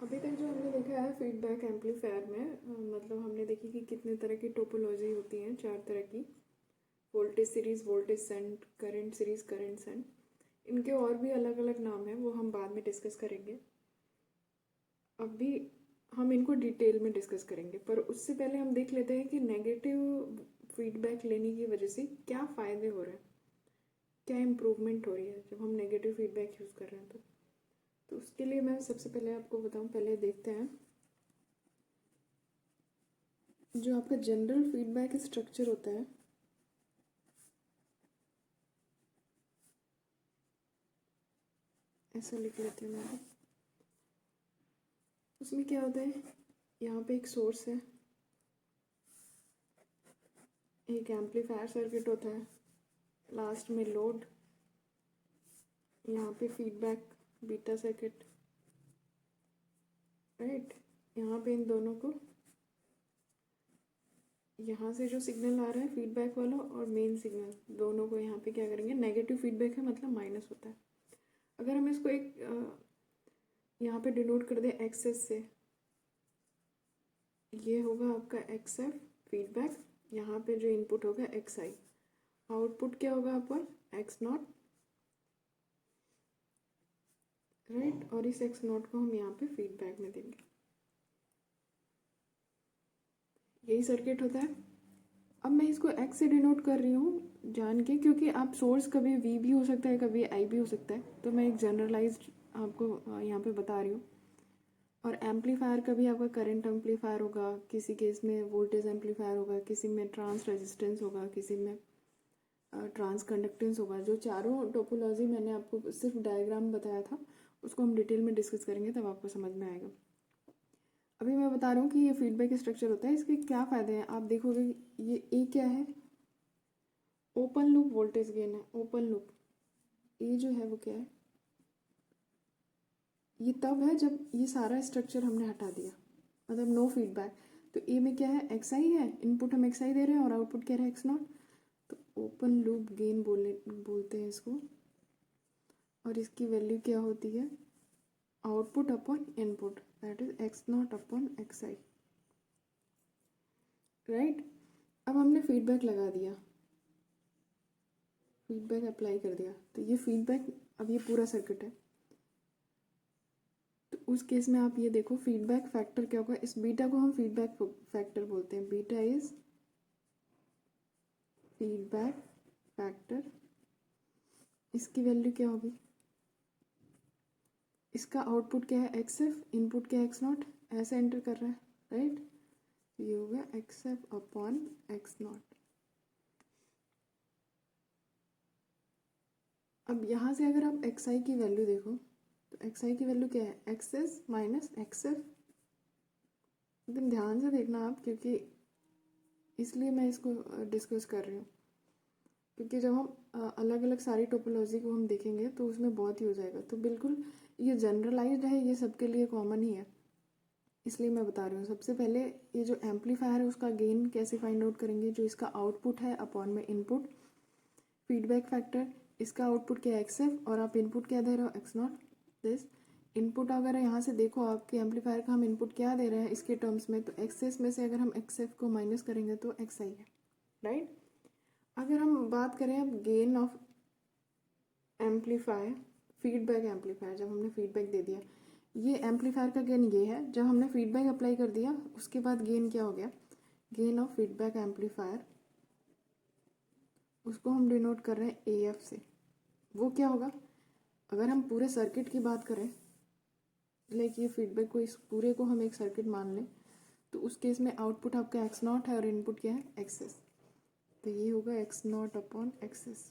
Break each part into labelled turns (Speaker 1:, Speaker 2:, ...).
Speaker 1: अभी तक जो हमने देखा है फीडबैक एम्पलीफायर में मतलब हमने देखी कि कितने तरह की टोपोलॉजी होती हैं, 4 तरह की। Voltage series, voltage shunt, current series, current shunt. इनके और भी अलग अलग नाम हैं, वो हम बाद में डिस्कस करेंगे। अभी हम इनको डिटेल में डिस्कस करेंगे, पर उससे पहले हम देख लेते हैं कि नेगेटिव फीडबैक लेने की वजह से क्या फ़ायदे हो रहे हैं, क्या इम्प्रूवमेंट हो रही है जब हम नेगेटिव फीडबैक यूज़ कर रहे हैं। तो उसके लिए मैं सबसे पहले आपको बताऊं, पहले देखते हैं जो आपका जनरल फीडबैक स्ट्रक्चर होता है। ऐसा लिख लेती हूँ मैं। उसमें क्या होता है, यहाँ पे एक सोर्स है, एक एम्पलीफायर सर्किट होता है, लास्ट में लोड, यहाँ पे फीडबैक बीटा सर्किट, राइट। यहाँ पे इन दोनों को, यहाँ से जो सिग्नल आ रहा है फीडबैक वाला और मेन सिग्नल, दोनों को यहाँ पे क्या करेंगे, नेगेटिव फीडबैक है मतलब माइनस होता है। अगर हम इसको एक यहाँ पे डिनोट कर दें एक्सेस से, ये होगा आपका एक्स एफ फीडबैक, यहाँ पे जो इनपुट होगा एक्स आई, आउटपुट क्या होगा आपका एक्स नॉट, राइट। और इस एक्स नॉट को हम यहाँ पे फीडबैक में देंगे। यही सर्किट होता है। अब मैं इसको एक्स से डिनोट कर रही हूँ जान के, क्योंकि आप सोर्स कभी वी भी हो सकता है, कभी आई भी हो सकता है, तो मैं एक जनरलाइज्ड आपको यहाँ पे बता रही हूँ। और एम्पलीफायर का भी आपका करंट एम्पलीफायर होगा, किसी केस में वोल्टेज एम्पलीफायर होगा, किसी में ट्रांस रेजिस्टेंस होगा, किसी में ट्रांस कंडक्टेंस होगा। जो चारों टोपोलॉजी मैंने आपको सिर्फ डायग्राम बताया था, उसको हम डिटेल में डिस्कस करेंगे, तब आपको समझ में आएगा। अभी मैं बता रहा हूँ कि ये फीडबैक स्ट्रक्चर होता है, इसके क्या फ़ायदे हैं। आप देखोगे ये ए क्या है, ओपन लूप वोल्टेज गेन है। ओपन लूप ए जो है वो क्या है, ये तब है जब ये सारा स्ट्रक्चर हमने हटा दिया, मतलब नो फीडबैक। तो ए में क्या है, एक्स आई है, इनपुट हम एक्स आई दे रहे हैं और आउटपुट क्या है, एक्स नॉट। तो ओपन लूप गेन बोलते हैं इसको। और इसकी वैल्यू क्या होती है, output upon input, that is x not upon x i, right. अब हमने फीडबैक लगा दिया, फीडबैक अप्लाई कर दिया, तो ये फीडबैक, अब ये पूरा सर्किट है। तो उस केस में आप ये देखो फीडबैक फैक्टर क्या होगा, इस बीटा को हम फीडबैक फैक्टर बोलते हैं। Beta is feedback factor. इसकी वैल्यू क्या होगी, इसका आउटपुट क्या है एक्स एफ, इनपुट क्या है एक्स नॉट, ऐसे एंटर कर रहा है, राइट। ये होगा x F upon x not. अब यहाँ से अगर आप एक्स आई की वैल्यू देखो, तो एक्स आई की वैल्यू क्या है, x S minus x F. एकदम ध्यान से देखना आप, क्योंकि इसलिए मैं इसको डिस्कस कर रही हूँ, क्योंकि जब हम अलग अलग सारी टोपोलॉजी को हम देखेंगे तो उसमें बहुत ही हो जाएगा। तो बिल्कुल ये जनरलाइज्ड है, ये सबके लिए कॉमन ही है, इसलिए मैं बता रही हूँ। सबसे पहले ये जो एम्पलीफायर है उसका गेन कैसे फाइंड आउट करेंगे, जो इसका आउटपुट है अपॉन में इनपुट, फीडबैक फैक्टर, इसका आउटपुट क्या है एक्स एफ और आप इनपुट क्या दे रहे हो एक्स नॉट। दिस इनपुट अगर यहाँ से देखो आपके एम्पलीफायर का हम इनपुट क्या दे रहे हैं इसके टर्म्स में, तो एक्स एस में से अगर हम एक्स एफ को माइनस करेंगे तो एक्स आई है, राइट। अगर हम बात करें अब gain of amplifier, feedback amplifier, जब हमने फीडबैक दे दिया, ये एम्पलीफायर का गेन ये है। जब हमने फीडबैक अप्लाई कर दिया उसके बाद गेन क्या हो गया, गेन ऑफ फीडबैक एम्पलीफायर, उसको हम डिनोट कर रहे हैं ए एफ से। वो क्या होगा, अगर हम पूरे सर्किट की बात करें, लाइक ये फीडबैक को, इस पूरे को हम एक सर्किट मान लें, तो उस केस में आउटपुट आपका एक्स नॉट है और इनपुट क्या है एक्स एस। तो ये होगा x not upon x S.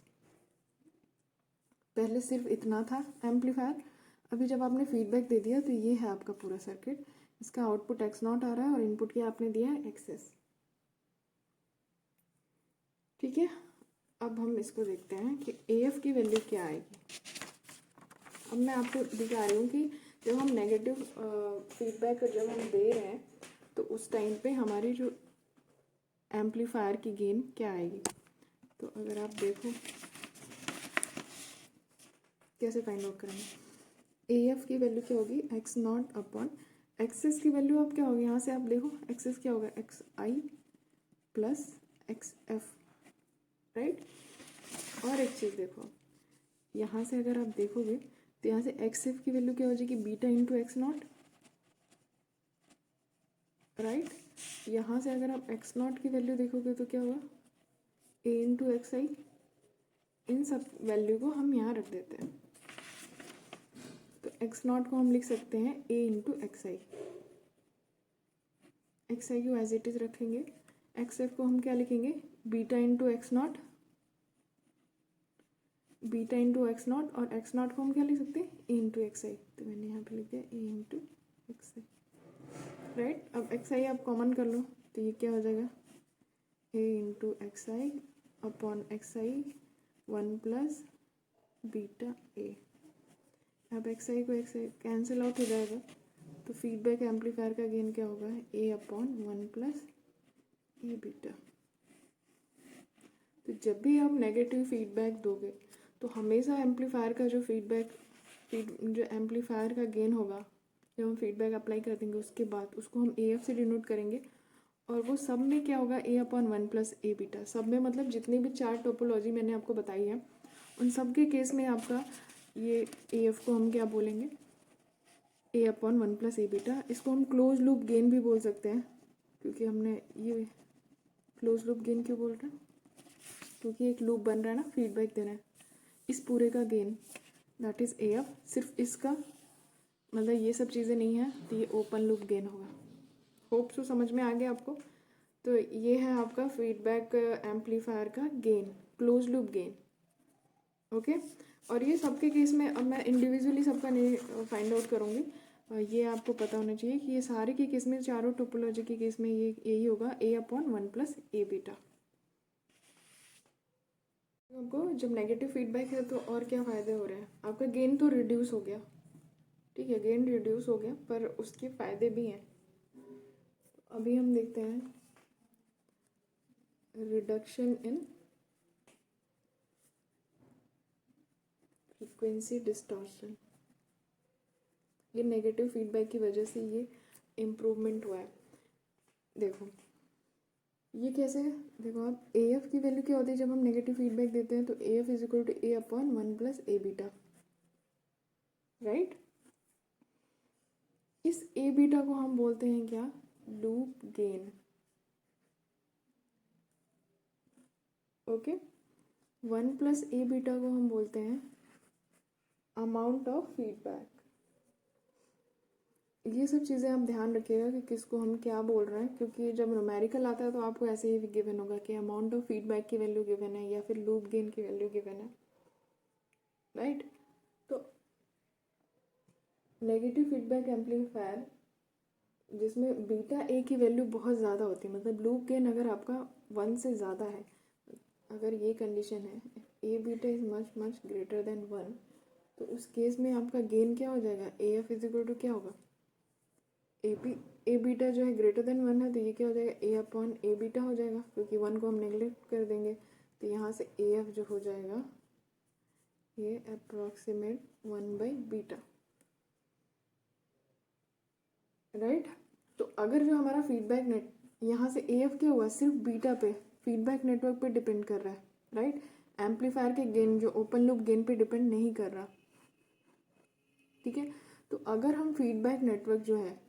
Speaker 1: पहले सिर्फ इतना था एम्पलीफायर, अभी जब आपने फीडबैक दे दिया तो ये है आपका पूरा सर्किट। इसका आउटपुट एक्स नॉट आ रहा है और इनपुट क्या आपने दिया है एक्स एस, ठीक है। अब हम इसको देखते हैं कि ए एफ की वैल्यू क्या आएगी। अब मैं आपको दिखा रही हूँ कि जब हम नेगेटिव फीडबैक जब हम दे रहे हैं तो उस टाइम पे हमारी जो एम्पलीफायर की गेन क्या आएगी। तो अगर आप देखो कैसे फाइंड आउट करेंगे, ए एफ की वैल्यू क्या होगी, एक्स नॉट अपॉन एक्सेस की वैल्यू अब क्या होगी, यहाँ से आप देखो एक्सेस क्या होगा, एक्स आई प्लस एक्स एफ, राइट। और एक चीज़ देखो, यहाँ से अगर आप देखोगे तो यहाँ से एक्स एफ की वैल्यू क्या हो जाएगी, beta into x not, right. यहाँ से अगर आप एक्स नॉट की वैल्यू देखोगे तो क्या होगा, ए इंटू एक्स आई। इन सब वैल्यू को हम यहाँ रख देते हैं, तो एक्स नॉट को हम लिख सकते हैं ए इंटू एक्स आई। एक्स आई को एज इट इज़ रखेंगे, एक्स एफ को हम क्या लिखेंगे, beta into x not, beta into x not, और एक्स नॉट को हम क्या लिख सकते हैं, ए इंटू एक्स आई। तो मैंने यहाँ पे लिख दिया a into x i, right. अब एक्स आई आप कॉमन कर लो तो ये क्या हो जाएगा, a into x i upon x i 1 plus beta a. अब एक्स आई को एक्स आई कैंसिल आउट हो जाएगा, तो फीडबैक एम्पलीफायर का गेन क्या होगा, ए अपॉन 1 प्लस ए बीटा। तो जब भी आप नेगेटिव फीडबैक दोगे तो हमेशा एम्पलीफायर का जो जो एम्पलीफायर का गेन होगा, जब हम फीडबैक अप्लाई कर देंगे उसके बाद उसको हम ए एफ से डिनोट करेंगे, और वो सब में क्या होगा, ए अपॉन 1 प्लस ए बीटा। सब में मतलब जितनी भी 4 टोपोलॉजी मैंने आपको बताई है उन सब के केस में आपका ये ए एफ को हम क्या बोलेंगे, ए अपॉन 1 प्लस ए बीटा। इसको हम क्लोज लूप गेन भी बोल सकते हैं, क्योंकि हमने ये क्लोज लूप गेन क्यों बोल रहे हैं, क्योंकि एक लूप बन रहा है ना, फीडबैक दे रहा है, इस पूरे का gain that is A F. सिर्फ इसका मतलब ये सब चीज़ें नहीं है तो ये ओपन लूप गेन होगा। होप सो समझ में आ गया आपको। तो ये है आपका फीडबैक एम्पलीफायर का gain, close loop gain, okay. और ये सबके केस में, अब मैं इंडिविजुअली सबका नहीं फाइंड आउट करूँगी, ये आपको पता होना चाहिए कि ये सारे के केस में, चारों टोपोलॉजी के केस में ये यही होगा, ए अपॉन 1 प्लस ए बीटा। आपको जब नेगेटिव फीडबैक है तो और क्या फ़ायदे हो रहे हैं, आपका गेन तो रिड्यूस हो गया, ठीक है, गेन रिड्यूस हो गया, पर उसके फ़ायदे भी हैं। अभी हम देखते हैं रिडक्शन इन फ्रीक्वेंसी डिस्टॉर्शन। ये नेगेटिव फीडबैक की वजह से ये इम्प्रूवमेंट हुआ है। देखो ये कैसे है, देखो आप ए एफ की वैल्यू क्या होती है जब हम नेगेटिव फीडबैक देते हैं, तो A F is equal to A upon 1 plus A beta, right. इस ए बीटा को हम बोलते हैं क्या, loop gain, okay. 1 plus A beta को हम बोलते हैं अमाउंट ऑफ फीडबैक। ये सब चीज़ें आप ध्यान रखिएगा कि किसको हम क्या बोल रहे हैं, क्योंकि जब न्यूमेरिकल आता है तो आपको ऐसे ही गिवन होगा कि अमाउंट ऑफ फीडबैक की वैल्यू गिवन है या फिर लूप गेन की वैल्यू गिवन है, राइट। तो नेगेटिव फीडबैक एम्पलीफायर जिसमें बीटा ए की वैल्यू बहुत ज़्यादा होती है, मतलब लूप गेन अगर आपका 1 से ज़्यादा है, अगर ये कंडीशन है a beta is much much greater than 1, तो उस केस में आपका गेन क्या हो जाएगा, A F is equal to क्या होगा, ए बीटा जो है ग्रेटर देन 1 है, तो ये क्या हो जाएगा, ए अपॉन ए बीटा हो जाएगा, क्योंकि 1 को हम नेगलेक्ट कर देंगे, तो यहाँ से ए एफ जो हो जाएगा ये अप्रॉक्सीमेट 1 बाई बीटा, राइट। तो अगर जो हमारा फीडबैक नेट यहाँ से ए एफ क्या हुआ, सिर्फ बीटा पे, फीडबैक नेटवर्क पे डिपेंड कर रहा है, राइट। एम्पलीफायर के गेन जो ओपन लूप गेन पे डिपेंड नहीं कर रहा, ठीक है। तो अगर हम फीडबैक नेटवर्क जो है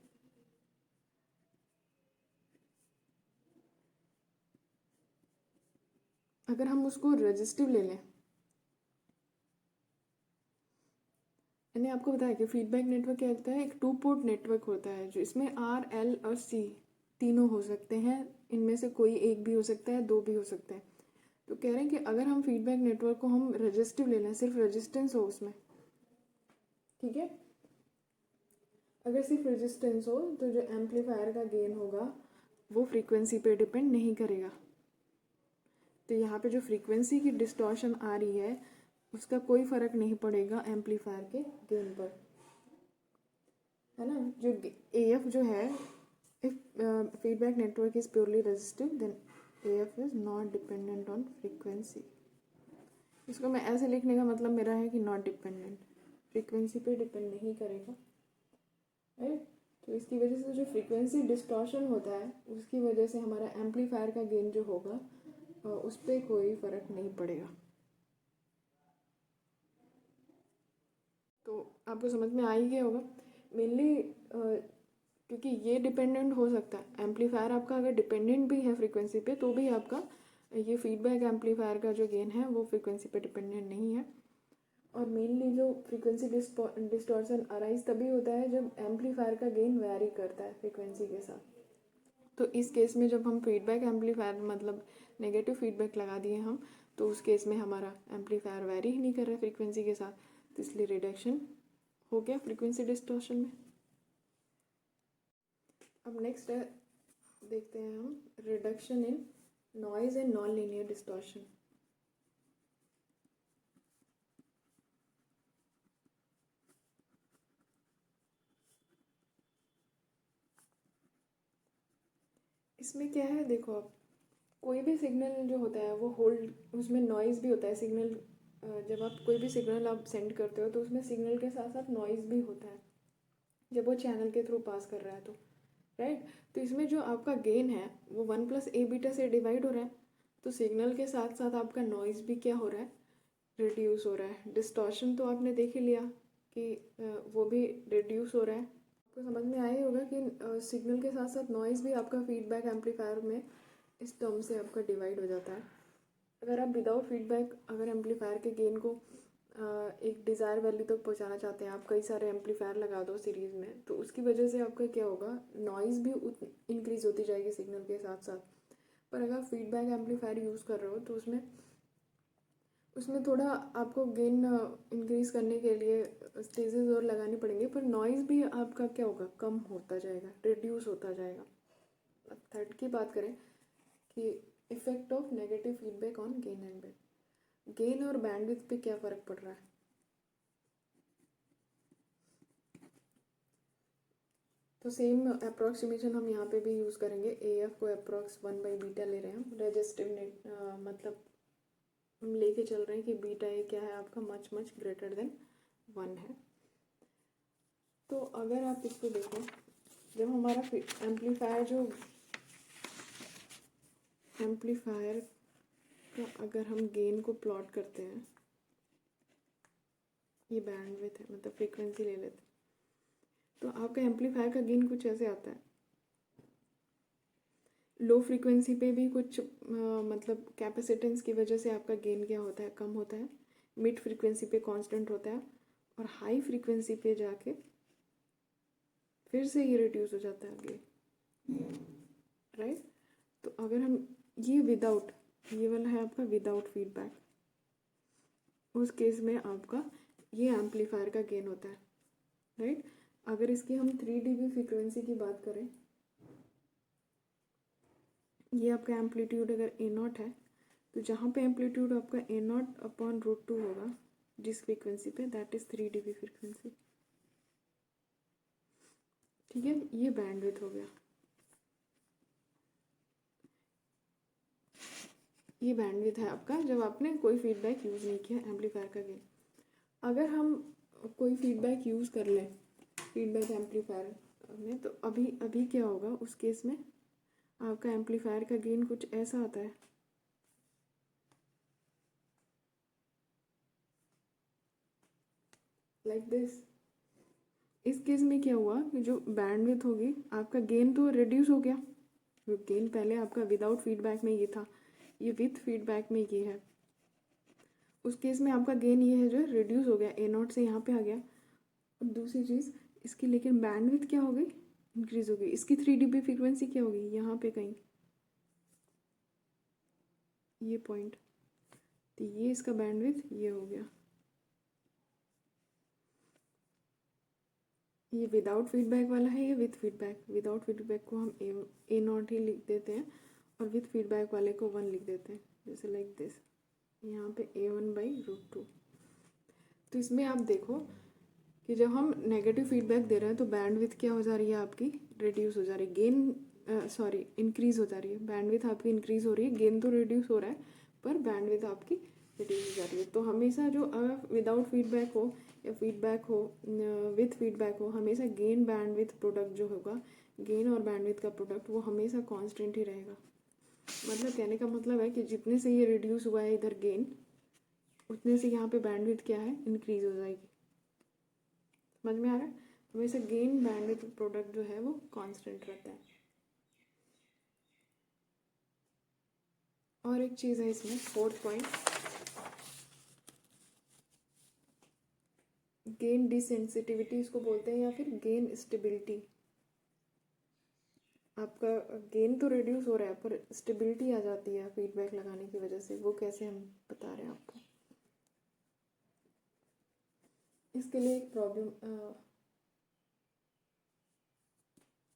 Speaker 1: अगर हम उसको रजिस्टिव ले लें, मैंने आपको बताया कि फीडबैक नेटवर्क क्या होता है, एक 2 पोर्ट नेटवर्क होता है जो इसमें आर एल और सी तीनों हो सकते हैं, इनमें से कोई एक भी हो सकता है, 2 भी हो सकते हैं। तो कह रहे हैं कि अगर हम फीडबैक नेटवर्क को हम रजिस्टिव ले लें, सिर्फ रजिस्टेंस हो उसमें, ठीक है, अगर सिर्फ रेजिस्टेंस हो तो जो एम्पलीफायर का गेन होगा वो फ्रीक्वेंसी पे डिपेंड नहीं करेगा। तो यहाँ पे जो फ्रीक्वेंसी की डिस्टॉर्शन आ रही है उसका कोई फ़र्क नहीं पड़ेगा एम्पलीफायर के गेन पर, है ना। जो ए एफ जो है, if feedback network is purely resistive then A F is not dependent on frequency. इसको मैं ऐसे लिखने का मतलब मेरा है कि नॉट डिपेंडेंट, फ्रीक्वेंसी पे डिपेंड नहीं करेगा, राइट। तो इसकी वजह से जो फ्रीक्वेंसी डिस्टॉर्शन होता है उसकी वजह से हमारा एम्पलीफायर का गेन जो होगा उस पर कोई फ़र्क नहीं पड़ेगा। तो आपको समझ में आ ही गया होगा। मेनली क्योंकि ये डिपेंडेंट हो सकता है, एम्पलीफायर आपका अगर डिपेंडेंट भी है फ्रीक्वेंसी पे तो भी आपका ये फीडबैक एम्पलीफायर का जो गेन है वो फ्रीक्वेंसी पे डिपेंडेंट नहीं है। और मेनली जो फ्रीक्वेंसी डिस्टॉर्शन अराइज तभी होता है जब एम्पलीफायर का गेन वैरी करता है फ्रीक्वेंसी के साथ। तो इस केस में जब हम फीडबैक एम्पलीफायर मतलब नेगेटिव फीडबैक लगा दिए हम, तो उस केस में हमारा एम्पलीफायर वैरी ही नहीं कर रहा फ्रीक्वेंसी के साथ, तो इसलिए रिडक्शन हो गया फ्रीक्वेंसी डिस्टॉर्शन में। अब नेक्स्ट देखते हैं हम reduction in noise and non linear distortion. इसमें क्या है, देखो आप कोई भी सिग्नल जो होता है वो होल्ड, उसमें नॉइज़ भी होता है। सिग्नल जब आप कोई भी सिग्नल आप सेंड करते हो तो उसमें सिग्नल के साथ साथ नॉइज़ भी होता है जब वो चैनल के थ्रू पास कर रहा है तो, राइट। तो इसमें जो आपका गेन है वो 1+A बीटा से डिवाइड हो रहा है, तो सिग्नल के साथ साथ आपका नॉइज़ भी क्या हो रहा है, रिड्यूस हो रहा है। डिस्टॉर्शन तो आपने देख ही लिया कि वो भी रिड्यूस हो रहा है। आपको समझ में आया होगा कि सिग्नल के साथ साथ नॉइज़ भी आपका फीडबैक एम्पलीफायर में इस टर्म से आपका डिवाइड हो जाता है। अगर आप विदाउट फीडबैक अगर एम्पलीफायर के गेन को एक डिज़ायर वैल्यू तक पहुंचाना चाहते हैं, आप कई सारे एम्पलीफायर लगा दो सीरीज़ में, तो उसकी वजह से आपका क्या होगा, नॉइज़ भी इंक्रीज़ होती जाएगी सिग्नल के साथ साथ। पर अगर फीडबैक एम्पलीफायर यूज़ कर रहे हो तो उसमें थोड़ा आपको गेन इंक्रीज़ करने के लिए स्टेजेस और लगानी पड़ेंगे, पर नॉइज़ भी आपका क्या होगा, कम होता जाएगा, रिड्यूस होता जाएगा। अब थर्ड की बात करें कि effect of negative feedback on gain and band, gain और बैंडविड्थ पे क्या फ़र्क पड़ रहा है। तो सेम अप्रॉक्सीमेशन हम यहाँ पे भी यूज़ करेंगे। AF को अप्रॉक्स 1/बीटा ले रहे हैं हम, रेजिस्टिव मतलब हम लेके चल रहे हैं कि बीटा ए क्या है आपका मच ग्रेटर देन 1 है। तो अगर आप इसको देखो, जब हमारा एम्पलीफायर का अगर हम गेन को प्लॉट करते हैं, ये बैंडविड्थ है मतलब फ्रीक्वेंसी ले लेते हैं, तो आपका एम्पलीफायर का गेन कुछ ऐसे आता है। लो फ्रीक्वेंसी पे भी कुछ मतलब कैपेसिटेंस की वजह से आपका गेन क्या होता है, कम होता है। मिड फ्रीक्वेंसी पे कांस्टेंट होता है, और हाई फ्रीक्वेंसी पे जाके फिर से ये रिड्यूस हो जाता है गेन, राइट। तो अगर हम ये वाला है आपका विदाउट फीडबैक, उस केस में आपका ये एम्पलीफायर का गेन होता है, राइट। अगर इसकी हम 3 dB फ्रीक्वेंसी की बात करें, ये आपका एम्पलीट्यूड अगर A0 है, तो जहाँ पे एम्पलीट्यूड आपका A0/√2 होगा जिस फ्रीक्वेंसी पे, दैट इज़ 3 dB फ्रीक्वेंसी, ठीक है। ये बैंडविड्थ हो गया, ये बैंडविड्थ है आपका जब आपने कोई फीडबैक यूज़ नहीं किया एम्पलीफायर का गेन। अगर हम कोई फीडबैक यूज़ कर लें फीडबैक एम्पलीफायर में, तो अभी क्या होगा उस केस में, आपका एम्पलीफायर का गेन कुछ ऐसा आता है, लाइक दिस। इस केस में क्या हुआ कि जो बैंडविड्थ होगी, आपका गेन तो रिड्यूस हो गया। गेन पहले आपका विदाउट फीडबैक में ये था, ये विथ फीडबैक में ये है। उस केस में आपका गेन ये है जो रिड्यूस हो गया, A0 से यहाँ पे आ गया। और दूसरी चीज़ इसकी, लेकिन बैंडविड्थ क्या हो गई, इंक्रीज हो गई। इसकी 3 dB फ्रीक्वेंसी क्या होगी, यहाँ पे कहीं ये पॉइंट, तो ये इसका बैंडविड्थ ये हो गया। ये विदाउट फीडबैक वाला है, ये विथ फीडबैक। विदाउट फीडबैक को हम A0 ही लिख देते हैं, और विथ फीडबैक वाले को 1 लिख देते हैं, जैसे लाइक दिस, यहाँ पे A1/√2। तो इसमें आप देखो कि जब हम नेगेटिव फीडबैक दे रहे हैं तो बैंडविड्थ क्या हो जा रही है आपकी, रिड्यूस हो जा रही है। गेन इंक्रीज हो जा रही है, बैंडविड्थ आपकी इंक्रीज हो रही है, गेन तो रिड्यूस हो रहा है पर बैंडविड्थ आपकी रिड्यूस हो जा रही है। तो हमेशा जो विदाउट फीडबैक हो या फीडबैक हो विथ फीडबैक हो, हमेशा गेन बैंडविथ प्रोडक्ट जो होगा, गेन और बैंडविथ का प्रोडक्ट वो हमेशा कांस्टेंट ही रहेगा। मतलब कहने का मतलब है कि जितने से ये रिड्यूस हुआ है इधर गेन, उतने से यहाँ पे बैंडविथ क्या है, इंक्रीज हो जाएगी। समझ में आ रहा है? हमेशा गेन बैंडविथ प्रोडक्ट जो है वो कांस्टेंट रहता है। और एक चीज़ है इसमें, फोर्थ पॉइंट, गेन डिसेंसिटिविटी इसको बोलते हैं, या फिर गेन स्टेबिलिटी। आपका गेन तो रिड्यूस हो रहा है पर स्टेबिलिटी आ जाती है फीडबैक लगाने की वजह से। वो कैसे, हम बता रहे हैं आपको। इसके लिए एक प्रॉब्लम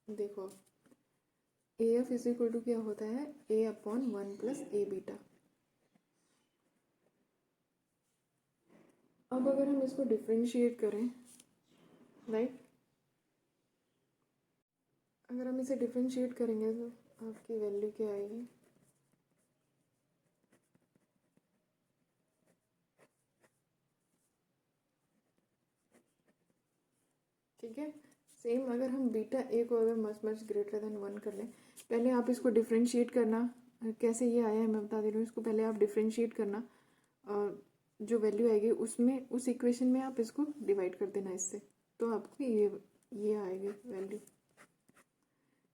Speaker 1: देखो, A F is equal to क्या होता है, A upon 1 plus A beta. अब अगर हम इसको डिफ्रेंशिएट करें, राइट, अगर हम इसे डिफ्रेंशिएट करेंगे तो आपकी वैल्यू क्या आएगी, ठीक है। सेम अगर हम बीटा ए को अगर मच ग्रेटर देन 1 कर लें, पहले आप इसको डिफ्रेंशिएट करना, कैसे ये आया है मैं बता दे रही हूँ। इसको पहले आप डिफ्रेंशिएट करना, और जो वैल्यू आएगी उसमें, उस इक्वेशन में आप इसको डिवाइड कर देना इससे, तो आपको ये आएगी वैल्यू,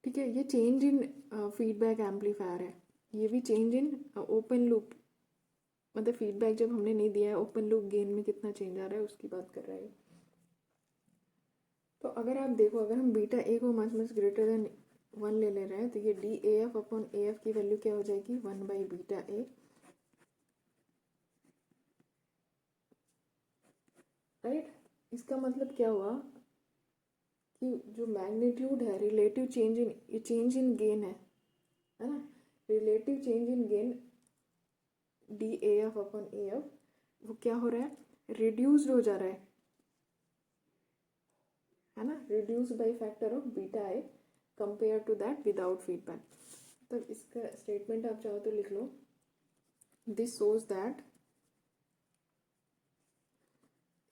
Speaker 1: ठीक है। ये चेंज इन फीडबैक एम्पलीफायर है, ये भी चेंज इन ओपन लूप, मतलब फीडबैक जब हमने नहीं दिया है, ओपन लूप गेन में कितना चेंज आ रहा है उसकी बात कर रहा है। तो अगर आप देखो, अगर हम बीटा ए को मच ग्रेटर देन 1 ले रहे हैं, तो ये D A F upon A F की वैल्यू क्या हो जाएगी, 1 बाई बीटा ए, राइट। इसका मतलब क्या हुआ कि जो मैग्नीट्यूड है, रिलेटिव चेंज इन गेन है ना, relative change in gain D A F upon A F, वो क्या हो रहा है, रिड्यूस्ड हो जा रहा है ना, reduce by factor of beta A compare to that without feedback. तो इसका स्टेटमेंट आप चाहो तो लिख लो, दिस शोज दैट,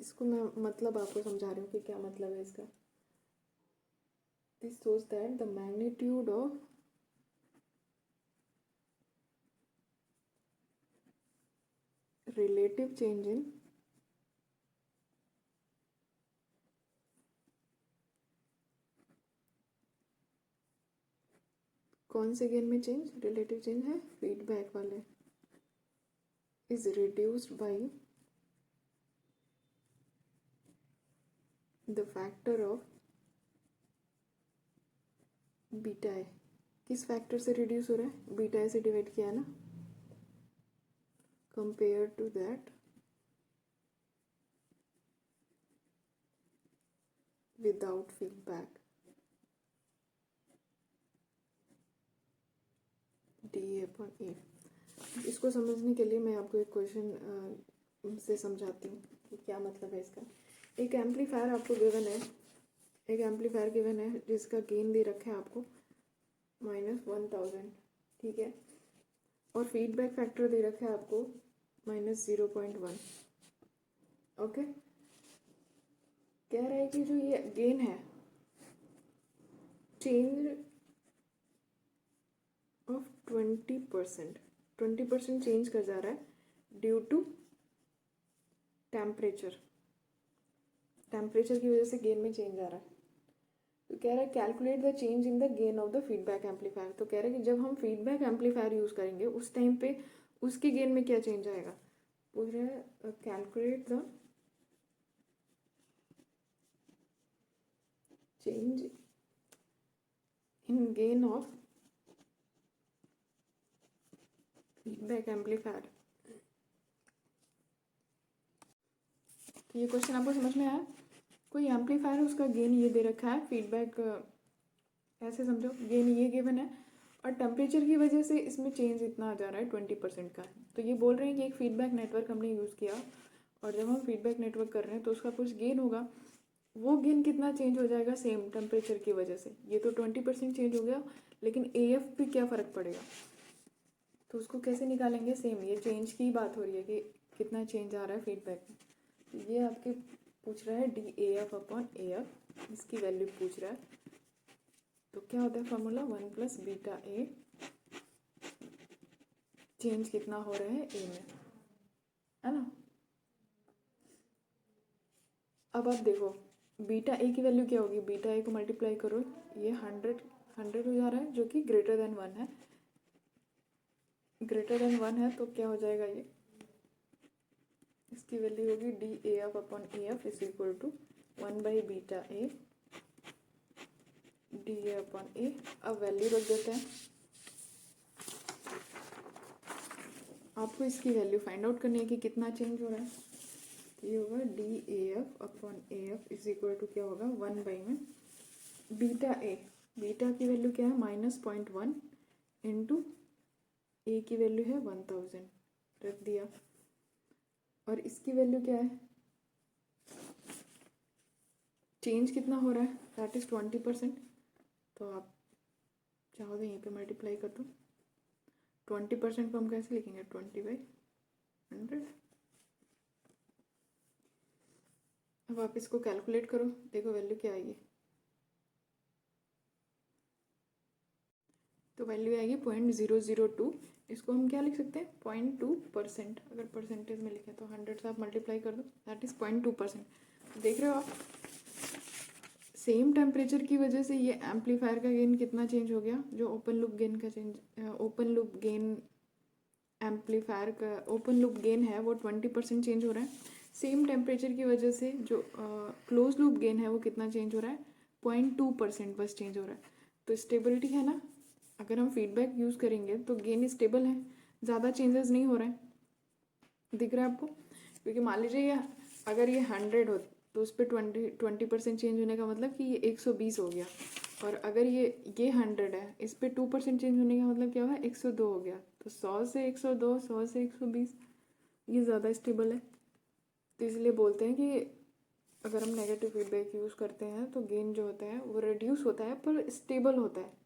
Speaker 1: इसको मैं मतलब आपको समझा रही हूँ कि क्या मतलब है इसका। This shows that the magnitude of relative change in कौन से गेन में चेंज, रिलेटिव चेंज है फीडबैक वाले, is reduced by the factor of beta ए। किस फैक्टर से रिड्यूस हो रहा है, बीटा ए से डिवाइड किया है ना, compare to that without feedback, d upon a. इसको समझने के लिए मैं आपको एक क्वेश्चन से समझाती हूँ कि क्या मतलब है इसका। एक एम्पलीफायर आपको गिवन है, एक एम्पलीफायर गिवन है जिसका गेन दे रखा है आपको -1000, ठीक है, और फीडबैक फैक्टर दे रखा है आपको -0.1, ओके। कह रहा है कि जो ये गेन है, चेंज ऑफ 20% चेंज कर जा रहा है ड्यू टू टेम्परेचर की वजह से गेन में चेंज आ रहा है। तो कह रहा है calculate the change in the gain of the feedback amplifier. तो कह रहा है कि जब हम फीडबैक एम्पलीफायर यूज़ करेंगे उस टाइम पे उसके गेन में क्या चेंज आएगा, पूछ रहे हैं calculate the change in gain of feedback amplifier. तो ये क्वेश्चन आपको समझ में आया, कोई एम्पलीफायर है उसका गेन ये दे रखा है, फीडबैक ऐसे समझो, गेन ये गिवन है और टेम्परेचर की वजह से इसमें चेंज इतना आ जा रहा है 20% का। तो ये बोल रहे हैं कि एक फीडबैक नेटवर्क हमने यूज़ किया, और जब हम फीडबैक नेटवर्क कर रहे हैं तो उसका कुछ गेन होगा, वो गेन कितना चेंज हो जाएगा, सेम टेम्परेचर की वजह से। ये तो 20% चेंज हो गया, लेकिन ए एफ पे क्या फ़र्क पड़ेगा, तो उसको कैसे निकालेंगे, सेम ये चेंज की बात हो रही है कि कितना चेंज आ रहा है फीडबैक में। तो ये आपके पूछ रहा है DAF अपॉन AF, इसकी वैल्यू पूछ रहा है। तो क्या होता है फॉर्मूला, 1 प्लस बीटा ए, चेंज कितना हो रहा है ए में, है ना। अब आप देखो बीटा ए की वैल्यू क्या होगी, बीटा ए को मल्टीप्लाई करो, ये 100 हो जा रहा है जो कि ग्रेटर देन 1 है, ग्रेटर देन 1 है तो क्या हो जाएगा ये, इसकी वैल्यू होगी DAF upon AF is equal to 1 by beta a DA upon a. अब वैल्यू रख देते हैं, आपको इसकी वैल्यू फाइंड आउट करनी है कि कितना चेंज हो रहा है। तो ये होगा DAF upon AF is equal to क्या होगा, 1 बाई में बीटा ए, बीटा की वैल्यू क्या है -0.1 इंटू ए की वैल्यू है 1000, रख दिया। और इसकी वैल्यू क्या है, चेंज कितना हो रहा है, दैट इज 20%। तो आप चाहो तो यहीं पे मल्टीप्लाई कर दो। 20% को हम कैसे लिखेंगे, 20/100। अब आप इसको कैलकुलेट करो, देखो वैल्यू क्या आएगी। तो वैल्यू आएगी 0.002। इसको हम क्या लिख सकते हैं, 0.2%। अगर परसेंटेज में लिखें तो 100 से आप मल्टीप्लाई कर दो, दैट इज़ 0.2%। देख रहे हो आप, सेम टेम्परेचर की वजह से ये एम्पलीफायर का गेन कितना चेंज हो गया, जो ओपन लूप गेन का change, open loop gain amplifier का ओपन लूप गेन है वो 20% चेंज हो रहा है। सेम टेम्परेचर की वजह से जो क्लोज लूप गेन है वो कितना चेंज हो रहा है, 0.2% बस चेंज हो रहा है। तो स्टेबिलिटी है ना, अगर हम फीडबैक यूज़ करेंगे तो गेन स्टेबल है, ज़्यादा चेंजेस नहीं हो रहे हैं, दिख रहा है आपको। क्योंकि मान लीजिए ये अगर ये 100 हो तो उस पर 20% चेंज होने का मतलब कि ये 120 हो गया। और अगर ये 100 है, इस पर 2% चेंज होने का मतलब क्या हुआ, 102 हो गया। तो 100 से 102, 100 से 120, ये ज़्यादा स्टेबल है। तो इसलिए बोलते हैं कि अगर हम नेगेटिव फीडबैक यूज़ करते हैं तो गेन जो होता है वो रिड्यूस होता है पर स्टेबल होता है।